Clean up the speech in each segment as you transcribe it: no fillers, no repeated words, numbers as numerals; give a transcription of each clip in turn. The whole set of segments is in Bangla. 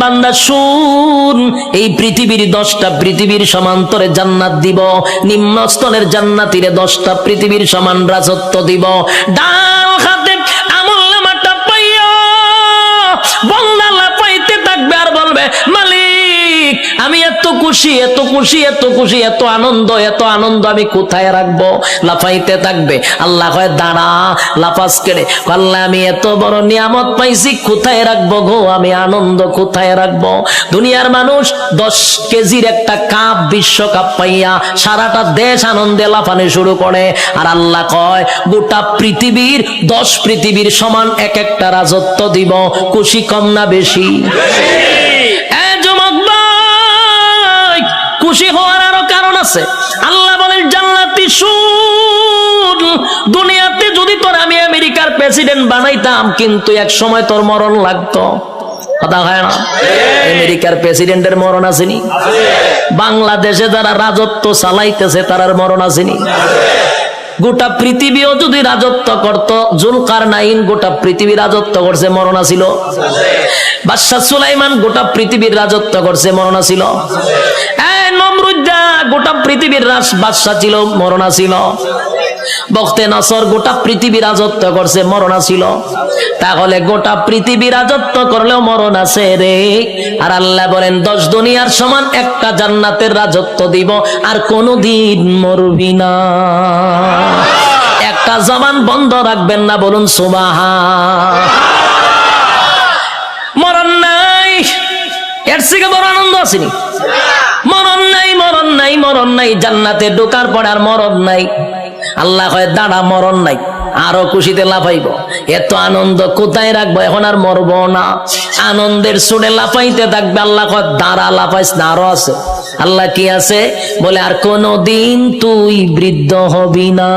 বান্দা শুন, এই পৃথিবীর 10টা পৃথিবীর সমান্তরে জান্নাত দিব, নিম্ন স্তরের জান্নাতীরে 10টা পৃথিবীর সমান রাজত্ব দিব। ডাল হাতে আমলনামাটা পাইয়া বান্দা লাফাইতে থাকবে আর বলবে, মালিক আমি এত খুশি, এত খুশি, এত খুশি, এত আনন্দ, এত আনন্দ আমি কোথায় রাখবো? লাফাইতে থাকবে। আল্লাহ কয় দাঁড়া, লাফাস কেড়ে। আল্লাহ আমি এত বড় নিয়ামত পাইছি, কোথায় রাখবো গো? আমি আনন্দ কোথায় রাখবো? দুনিয়ার মানুষ 10 কেজির একটা কাপ, বিশ্বকাপ পাইয়া সারাটা দেশ আনন্দে লাফানো শুরু করে, আর আল্লাহ কয় গোটা পৃথিবীর 10 পৃথিবীর সমান এক একটা রাজত্ব দিব। খুশি কম না বেশি? খুশি হওয়ার আরো কারণ আছে। আল্লাহ বলেন, জান্নাতি শুন, দুনিয়াতে যদি তোর আমি আমেরিকার প্রেসিডেন্ট বানাইতাম, কিন্তু এক সময় তোর মরণ লাগতো। কথা হয় না? আমেরিকার প্রেসিডেন্টের মরণ আসেনি? বাংলাদেশে যারা রাজত্ব চালাইতেছে তারার মরণ আসেনি? গোটা পৃথিবীও যদি রাজত্ব করত, জুলকারনাইন গোটা পৃথিবী রাজত্ব করছে, মরণ ছিল? বাদশা সুলাইমান গোটা পৃথিবীর রাজত্ব করছে, মরণ ছিল? নমরুদ্দা গোটা পৃথিবীর বাদশা ছিল, মরণ ছিল? বখতে নসর গোটা পৃথিবী রাজত্ব করছে, মরণ ছিল? তাহলে গোটা পৃথিবী রাজত্ব করলেও মরণ আছে রে। আর আল্লাহ বলেন 10 দুনিয়ার সমান একটা জান্নাতের রাজত্ব দিব, আর কোনদিন মরবি না। একটা জবান বন্ধ রাখবেন না, বলুন সুবহান। মরণ নাই, এর থেকে বড় আনন্দ আসেনি? মরণ নাই, মরণ নাই, মরণ নাই। জান্নাতে ঢোকার পর আর মরণ নাই। আল্লাহ কয় দাঁড়া, মরণ নাই, আরো খুশিতে লাফাইব। এত আনন্দ কোথায় রাখবো? এখন আর মরবো না। আনন্দের সুরে লাফাইতে থাকবে। আল্লাহ কয় দাঁড়া, লাফাইস না, আরো আছে। আল্লাহ কি আছে? বলে আর কোনদিন তুই বৃদ্ধ হবি না।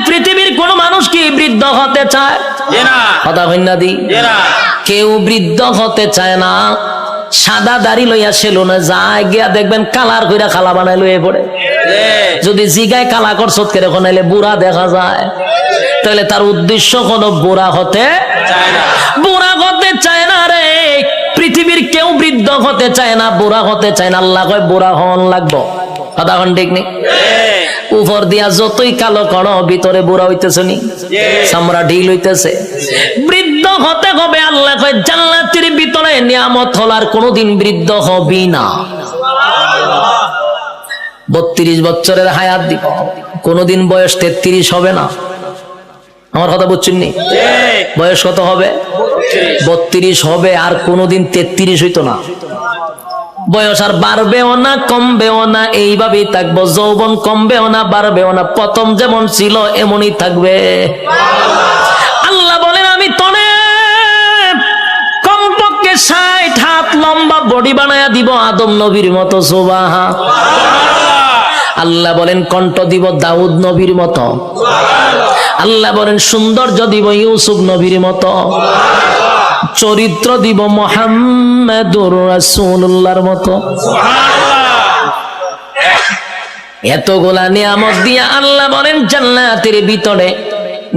পৃথিবীর কোন মানুষ কি বৃদ্ধ হতে চায়? কথা হইনা দি, কেউ বৃদ্ধ হতে চায় না। সাদা দাড়ি লইয়া সেলুনে যায়, গিয়া দেখবেন কালার কইরা খালা বানাই লইয়া পড়ে। যদি জিগায় কালা করছ কেরে কোনাইলে বুড়া দেখা যায়, তাহলে তার উদ্দেশ্য কোনো বুড়া হতে চায় না। বুড়া হতে চায় না রে। পৃথিবীর কেউ বৃদ্ধ হতে চায় না, বুড়া হতে চায় না। আল্লাহ কয় বুড়া হন লাগবো। কথা কোন ঠিক নেই? উপর দিয়া যতই কালো করো, ভিতরে বুড়া হইতেছে নি, চামড়া ঢিল হইতেছে। বৃদ্ধ হতে হবে। আল্লাহ কয় জান্নাতের ভিতরে নিয়ামত হলার কোনদিন বৃদ্ধ হবি না। 32 বছরের হায়াত দিব, কোনদিন বয়স 33 হবে না। আমার কথা বুঝছেন নি? বয়স কত হবে? 32 হবে, আর কোনদিন 33 হইতো না। বয়স আর বাড়বেও না, কমবেও না, এইভাবেই থাকবো। যৌবন কমবেও না, বাড়বেও না, প্রথম যেমন ছিল এমনই থাকবে। আল্লাহ বলেন আমি তনে কমপক্ষে 60 হাত লম্বা বডি বানায়া দিব, আদম নবীর মতো। সুবহান। আল্লাহ বলেন কণ্ঠ দিব দাউদ নবীর মতো। আল্লাহ বলেন সৌন্দর্য দিব ইউসুফ নবীর মতো। চরিত্র দিব মুহাম্মাদুর রাসূলুল্লাহর মতো। এতগুলা নিয়ামত দিয়া আল্লাহ বলেন জান্নাতের ভিতরে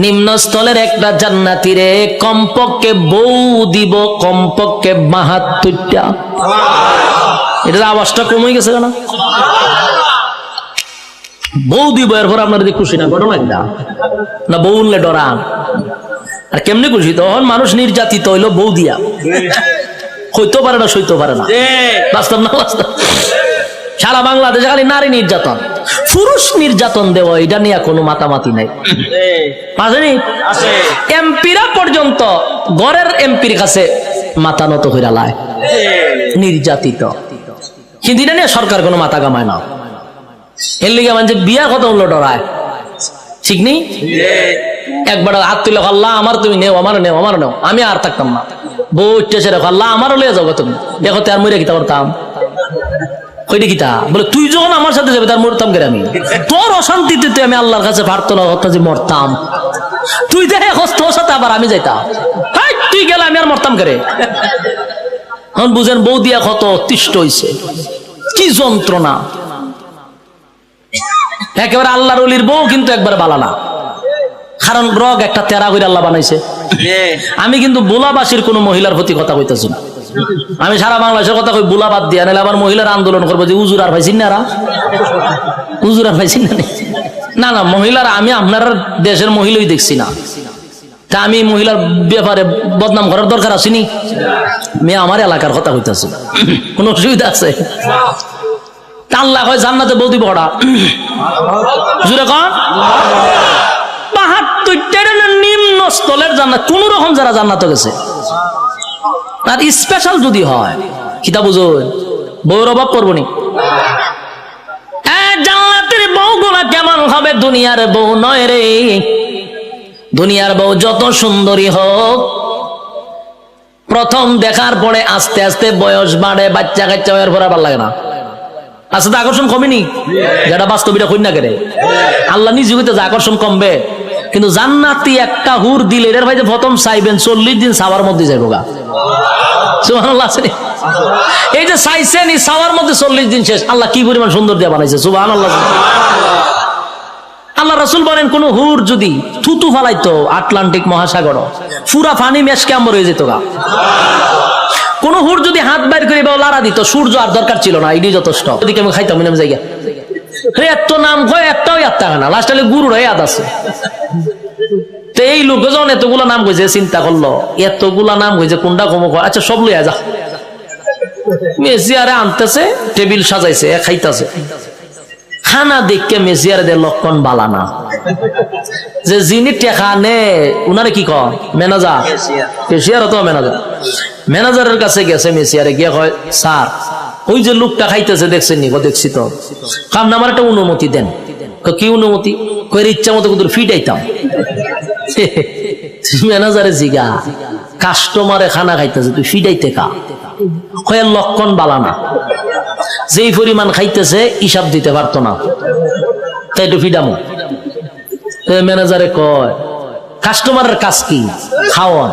নিম্ন স্থলের একটা জান্নাতীরে কমপক্ষে বউ দিব, কমপক্ষে 72টা। এটার আওয়াজটা কমে গেছে কেন? বউ দিব, এরপর আপনার খুশি না? ঘটনা না বউ উনলে ডরান? আর কেমনে খুশি? তখন মানুষ নির্যাতিত হইলো বউ দিয়া, হইতে পারে না, সইতে পারে না। বাস্তব না বাস্তব? সারা বাংলাদেশে খালি নারী নির্যাতন, পুরুষ নির্যাতন দেওয়া, এটা নিয়ে কোনো মাতামাতি নাই। এমপিরা পর্যন্ত ঘরের এমপির কাছে মাথা নত হইরা লায়, নির্যাতিত। কিন্তু এটা নিয়ে সরকার কোনো মাথা কামায় না। এর লিগে মানে বিয়ার কথা হলো ডরায়, ঠিক নেই? একবার হাত তুলে আল্লাহ আমার তুমি নেও, আমার নেও, আমার নেও, আমি আর থাকতাম না। বউ উঠতেছে রেখো, আল্লাহ আমারও লিয়ে যাবো তুমি। দেখো আর মরে কিতা করতাম? কইটা কিতা বলে তুই যখন আমার সাথে যাবে তার মরতাম কেন? আমি তোর অশান্তিতে তুই আমি আল্লাহর কাছে প্রার্থনা করতাম যে মরতাম। তুই দেখে তোর সাথে আবার আমি যাইতাম, তুই গেলে আমি আর মরতাম কেরে? এখন বুঝেন বউ দিয়া কত অতিষ্ঠ হইছে, কি যন্ত্রণা। একেবারে আল্লাহর ওলির বউ কিন্তু একবার বালা না, কারণ রগ একটা তেরা করে আল্লাহ বানাইছে। আমি কিন্তু বুলাবাসীর কোন মহিলার প্রতি কথা কইতেছি না, আমি সারা বাংলাদেশের কথা কই, বুলা বাদ দিয়া নাহলে আবার মহিলার আন্দোলন করবো যে উজুর আর পাইছেন না, উজুর আর পাইছেন না। না মহিলারা, আমি আপনার দেশের মহিলাই দেখছি না, তা আমি মহিলার ব্যাপারে বদনাম করার দরকার আসেনি। মেয়ে আমার এলাকার কথা কইতেছি, কোন অসুবিধা আছে? আল্লাহ হয় জান্নাতে বৌদি বড়া জুড়ে কন ৭২টা নিম্ন স্থলের জান্নাত, কোন রকম যারা জান্নাতে গেছে। আর স্পেশাল যদি হয় কিতা বুঝো, বউর অভাব করবো নি? জান্নাতের বউগুলা কেমন হবে? দুনিয়ার বউ নয় রে। দুনিয়ার বউ যত সুন্দরী হোক, প্রথম দেখার পরে আস্তে আস্তে বয়স বাড়ে, বাচ্চা কাচ্চা হওয়ার পর আবার লাগে না। আচ্ছা, আকর্ষণ কমেনি? যেটা বাস্তবিটা কই না কেড়ে, আল্লাহ নিজে হইতে যে আকর্ষণ কমবে, কিন্তু জান্নাতি একটা হুর দিলে এর ভাই যে প্রথম চাইবেন 40 দিন সাওয়ার মধ্যে যাইব গা। সুবহানাল্লাহ। এই যে চাইছেন এই সাওয়ার মধ্যে 40 দিন শেষ। আল্লাহ কি পরিমাণ সুন্দর দিয়ে বানাইছে, সুবহানাল্লাহ। আল্লাহ রাসূল বলেন, কোন হুর যদি থুতু ফালাইতো আটলান্টিক মহাসাগর, পুরা পানি মেশকে আম্বর হয়ে যেত গা। কোন হুর যদি হাত বাইর করে বা লাড়া দিত, সূর্য আর দরকার ছিল না, এটাই যথেষ্ট। ওদিকে আমি খাইতাম নাম জায়গা এত নাম কয়, একটাও ইয়াদ না, লাস্ট হলে গুরুর ইয়াদ আছে। তো এই লোক যখন এতগুলা নাম কইছে, চিন্তা করলো এতগুলা নাম কইছে কোনটা কম। আচ্ছা সব লইয়া যা, মেসিয়ারে আনতেছে, টেবিল সাজাইছে, খাইতেছে। খানা দেখকে মেসিয়ারে দে লক্ষণ বালানা, যে যিনি টেকা নে উনারে কি কয় ম্যানেজার, কেশিয়ার তো ম্যানেজার। ম্যানেজারের কাছে গেছে, মেসিয়ারে গিয়ে কয়, স্যার ওই যে লোকটা খাইতেছে দেখছেন নি? দেখছি তো। কাম না, আমার একটা অনুমতি দেন। কি অনুমতি? কয়ের ইচ্ছা মতো কিন্তু ফিটাইতাম। ম্যানেজারে জিগা, কাস্টমারে খানা খাইতেছে, তুই ফিটাইতে কা? কয়ের লক্ষণ বালানা, যেই পরিমাণ খাইতেছে হিসাব দিতে পারতো না, তাই একটু ফিডামো। ম্যানেজারে কয়, কাস্টমারের কাজ কি? খাওয়ান।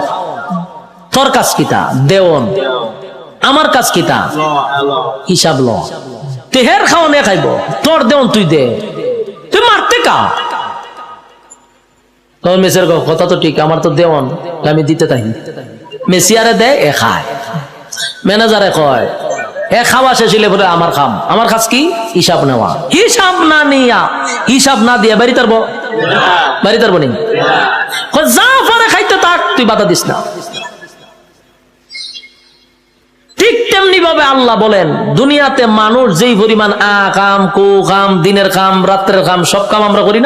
তোর কাজ কিটা? দেওয়ন। আমার কাজ কিটা? হিসাব ল। তেহের খাওয়ানে খাইব, তোর দেওয়ন তুই দে, তুই মারতে কা? তখন মেসির কথা তো ঠিক, আমার তো দেওয়ন, আমি দিতে থাকি। মেসিয়ারে দেয়, এ খায়। ম্যানেজারে কয়, এ খাওয়া শেষ হইলে বলে আমার খাম। আমার কাজ কি? হিসাব নেওয়া। হিসাব না নিয়া, হিসাব না দিয়া বাড়ি তারবো, বাড়ি তারবো নি? যা পারে খাইতে থাক, তুই বাধা দিস না। ঠিক তেমনি ভাবে আল্লাহ বলেন, দুনিয়াতে মানুষ যেই পরিমাণ কাম, কু কাম, দিনের কাম, রাত্রের কাম, সব কাম আমরা করি না।